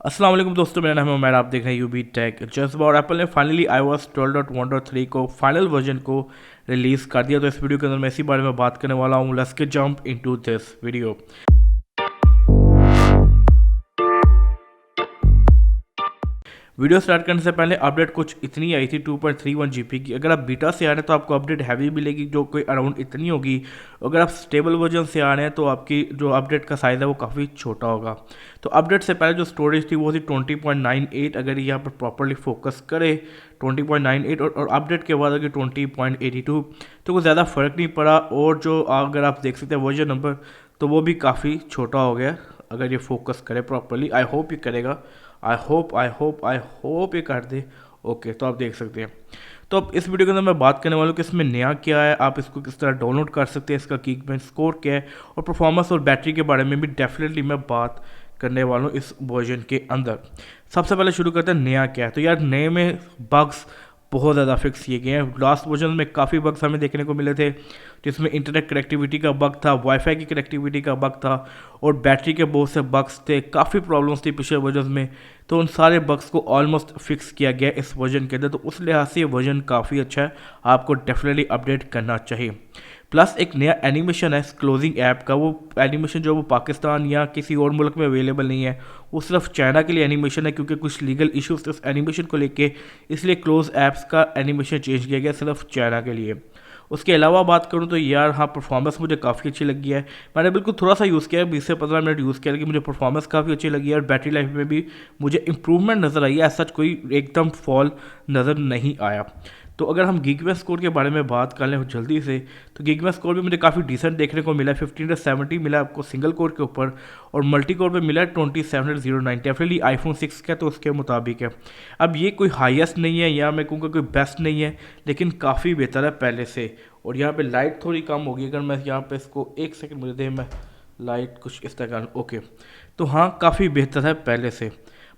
अस्सलाम वालेकुम दोस्तों, मेरा नाम है उमैर। आप देख रहे हैं यूबी टेक जस्ट। और एप्पल ने फाइनली iOS 12.1.3 को फाइनल वर्जन को रिलीज़ कर दिया। तो इस वीडियो के अंदर मैं इसी बारे में बात करने वाला हूँ। Let's get jump into this video. Video start करने से पहले अपडेट कुछ इतनी आई थी 2.31 जीबी की। अगर आप बीटा से आ रहे हैं तो आपको अपडेट हैवी मिलेगी, जो कोई अराउंड इतनी होगी। अगर आप स्टेबल वर्जन से आ रहे हैं तो आपकी जो अपडेट का साइज़ है वो काफ़ी छोटा होगा। तो अपडेट से पहले जो स्टोरेज थी वो थी 20.98। अगर यहाँ पर प्रॉपरली फोकस करे 20.98 और अपडेट के बाद अगर 20.82 तो कोई ज़्यादा फ़र्क नहीं पड़ा। और जो अगर आप देख सकते हैं वर्जन नंबर तो वो भी काफ़ी छोटा हो गया अगर ये फोकस करे प्रॉपरली। आई होप ये करेगा। आई होप ये कर दे। ओके, तो आप देख सकते हैं। तो अब इस वीडियो के अंदर मैं बात करने वाला हूँ कि इसमें नया क्या है, आप इसको किस तरह डाउनलोड कर सकते हैं, इसका कीबोर्ड स्कोर क्या है और परफॉर्मेंस और बैटरी के बारे में भी डेफिनेटली मैं बात करने वाला हूँ इस वर्जन के अंदर। सबसे पहले शुरू करते हैं नया क्या है। तो यार नए में बग्स बहुत ज़्यादा फिक्स किए गए हैं। लास्ट वर्जन में काफ़ी बग्स हमें देखने को मिले थे, जिसमें इंटरनेट कनेक्टिविटी का बग था, वाईफाई की कनेक्टिविटी का बग था और बैटरी के बहुत से बग्स थे। काफ़ी प्रॉब्लम्स थी पिछले वर्जन में। तो उन सारे बग्स को ऑलमोस्ट फिक्स किया गया इस वर्जन के अंदर। तो उस लिहाज से ये वर्जन काफ़ी अच्छा है, आपको डेफिनेटली अपडेट करना चाहिए। प्लस एक नया एनिमेशन है क्लोजिंग ऐप का। वो एनिमेशन जो वो पाकिस्तान या किसी और मुल्क में अवेलेबल नहीं है, वो सिर्फ चाइना के लिए एनिमेशन है, क्योंकि कुछ लीगल इश्यूज उस एनिमेशन को लेके, इसलिए क्लोज ऐप्स का एनिमेशन चेंज किया गया सिर्फ चाइना के लिए। उसके अलावा बात करूँ तो यार हाँ, परफॉर्मेंस मुझे काफ़ी अच्छी लगी है। मैंने बिल्कुल थोड़ा सा यूज़ किया है, 20 से 15 मिनट यूज़ किया, लेकिन मुझे परफॉर्मेंस काफ़ी अच्छी लगी है और बैटरी लाइफ में भी मुझे इंप्रूवमेंट नज़र आई है। सच कोई एकदम फॉल नज़र नहीं आया। तो अगर हम गीगमेंट स्कोर के बारे में बात कर लें जल्दी से, तो गीगमेंट स्कोर भी मुझे काफ़ी डिसेंट देखने को मिला है। 15 से 70 मिला आपको सिंगल कोर के ऊपर और मल्टी कोर पे मिला है 2709। डेफिनेटली आईफोन 6 का तो उसके मुताबिक है। अब ये कोई हाईएस्ट नहीं है या मैं कहूँगा कोई बेस्ट नहीं है, लेकिन काफ़ी बेहतर है पहले से। और यहाँ पे लाइट थोड़ी कम होगी। अगर मैं यहाँ पे इसको एक सेकंड मुझे दे, मैं लाइट कुछ इस तरह। ओके, तो हाँ काफ़ी बेहतर है पहले से।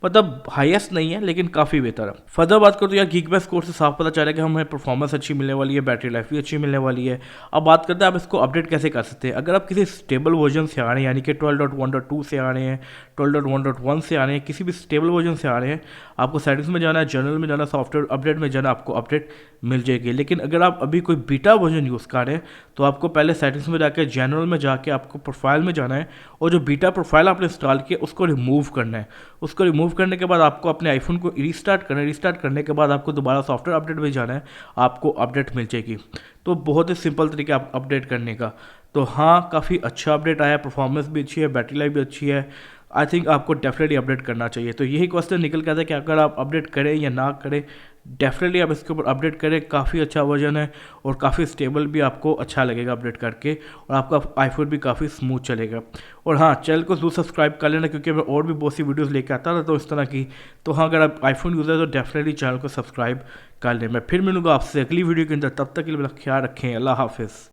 मतलब हाईएस्ट नहीं है लेकिन काफ़ी बेहतर है। फर्दर बात करो तो यार गीगबैक स्कोर से साफ पता चल रहा है कि हमें परफॉर्मेंस अच्छी मिलने वाली है, बैटरी लाइफ भी अच्छी मिलने वाली है। अब बात करते हैं आप इसको अपडेट कैसे कर सकते हैं। अगर आप किसी स्टेबल वर्जन से आ रहे हैं, यानी कि 12.1.2 से आ रहे हैं, 12.1.1 से आ रहे हैं, किसी भी स्टेबल वर्जन से आ रहे हैं, आपको सेटिंग्स में जाना है, जनरल में जाना, सॉफ्टवेयर अपडेट में जाना, आपको अपडेट मिल जाएगी। लेकिन अगर आप अभी कोई बीटा वर्जन यूज़ कर रहे हैं तो आपको पहले सेटिंग्स में जाकर, जनरल में जाके आपको प्रोफाइल में जाना है और जो बीटा प्रोफाइल आपने इंस्टॉल किया उसको रिमूव करना है। उसको रिमूव करने के बाद आपको अपने आईफोन को रीस्टार्ट करना है। रीस्टार्ट करने के बाद आपको दोबारा सॉफ्टवेयर अपडेट में जाना है, आपको अपडेट मिल जाएगी। तो बहुत ही सिंपल तरीका आप अपडेट करने का। तो हाँ, काफ़ी अच्छा अपडेट आया, परफॉर्मेंस भी अच्छी है, बैटरी लाइफ भी अच्छी है। आई थिंक आपको डेफिनेटली अपडेट करना चाहिए। तो यही क्वेश्चन निकल के आता है कि अगर आप अपडेट करें या ना करें, डेफिनेटली आप इसके ऊपर अपडेट करें। काफ़ी अच्छा वर्जन है और काफ़ी स्टेबल भी, आपको अच्छा लगेगा अपडेट करके और आपका आईफोन भी काफ़ी स्मूथ चलेगा। और हाँ, चैनल को जरूर सब्सक्राइब कर लेना, क्योंकि मैं और भी बहुत सी वीडियोस लेके आता रहता हूँ इस तरह की। तो हाँ, अगर आप आईफोन यूज़र तो डेफिनेटली चैनल को सब्सक्राइब कर लें। मैं फिर मिलूंगा आपसे अगली वीडियो के अंदर, तब तक के लिए मेरा ख्याल रखें। अल्लाह हाफिज़।